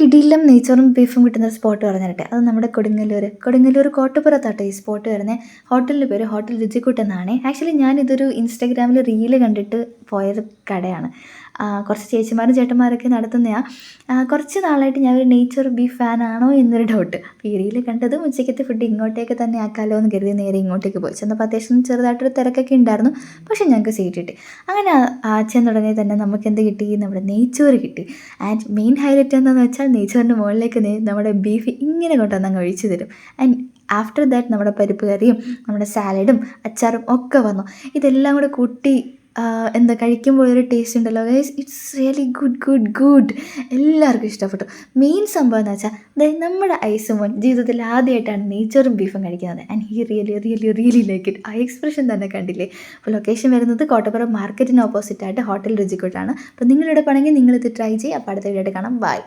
കിടിലം നെയ്ച്ചോറും ബീഫും കിട്ടുന്ന ഒരു സ്പോട്ട് പറഞ്ഞു തരട്ടെ. അത് നമ്മുടെ കൊടുങ്ങല്ലൂർ കോട്ടപ്പുറത്താട്ടോ ഈ സ്പോട്ട് വരുന്നത്. ഹോട്ടലിൻ്റെ പേര് ഹോട്ടൽ രുചിക്കൂട്ട് എന്നാണ്. ആക്ച്വലി ഞാനിതൊരു ഇൻസ്റ്റാഗ്രാമിൽ റീല് കണ്ടിട്ട് പോയൊരു കടയാണ്. കുറച്ച് ചേച്ചിമാരും ചേട്ടന്മാരൊക്കെ നടത്തുന്നതാണ്. കുറച്ച് നാളായിട്ട് ഞാനൊരു നെയ്ച്ചോറ് ബീഫ് ഫാനാണോ എന്നൊരു ഡൗട്ട്. അപ്പോൾ ഈ റീല് കണ്ടതും ഉച്ചയ്ക്കത്തെ ഫുഡ് ഇങ്ങോട്ടേക്ക് തന്നെ ആക്കാമല്ലോ എന്ന് കരുതി നേരെ ഇങ്ങോട്ടേക്ക് പോയി. ചെന്നപ്പോൾ അത്യാവശ്യം ചെറുതായിട്ടൊരു തിരക്കൊക്കെ ഉണ്ടായിരുന്നു. പക്ഷേ ഞങ്ങൾക്ക് സീറ്റ് കിട്ടി. അങ്ങനെ ചെന്നുടനെ തന്നെ നമുക്ക് എന്ത് കിട്ടി? നമ്മുടെ നെയ്ച്ചോറ് കിട്ടി. ആൻഡ് മെയിൻ ഹൈലൈറ്റ് എന്താണെന്ന് വെച്ചാൽ നെയ്ച്ചോറിൻ്റെ മുകളിലേക്ക് നമ്മുടെ ബീഫ് ഇങ്ങനെ കൊണ്ടുവന്ന് ഒഴിച്ചു തരും. ആൻഡ് ആഫ്റ്റർ ദാറ്റ് നമ്മുടെ പരിപ്പ് കറിയും നമ്മുടെ സാലഡും അച്ചാറും ഒക്കെ വന്നു. ഇതെല്ലാം കൂടെ കൂട്ടി എന്താ കഴിക്കുമ്പോൾ ഒരു ടേസ്റ്റ് ഉണ്ടല്ലോ ഗൈസ്, ഇറ്റ്സ് റിയലി ഗുഡ്. എല്ലാവർക്കും ഇഷ്ടപ്പെട്ടു. മെയിൻ സംഭവം എന്ന് വെച്ചാൽ നമ്മുടെ ഐസുമോൻ ജീവിതത്തിൽ ആദ്യമായിട്ടാണ് നെയ്ച്ചോറും ബീഫും കഴിക്കുന്നത്. And he really like it. ആ എക്സ്പ്രഷൻ തന്നെ കണ്ടില്ലേ. അപ്പോൾ ലൊക്കേഷൻ വരുന്നത് കോട്ടപ്പുറം മാർക്കറ്റിന് ഓപ്പോസിറ്റായിട്ട് ഹോട്ടൽ രുചിക്കൂട്ടാണ്. അപ്പോൾ നിങ്ങളിവിടെ പോകണമെങ്കിൽ നിങ്ങളിത് ട്രൈ ചെയ്യും. അപ്പോൾ അടുത്ത വീഡിയോ ആയിട്ട് കാണാം. ബൈ.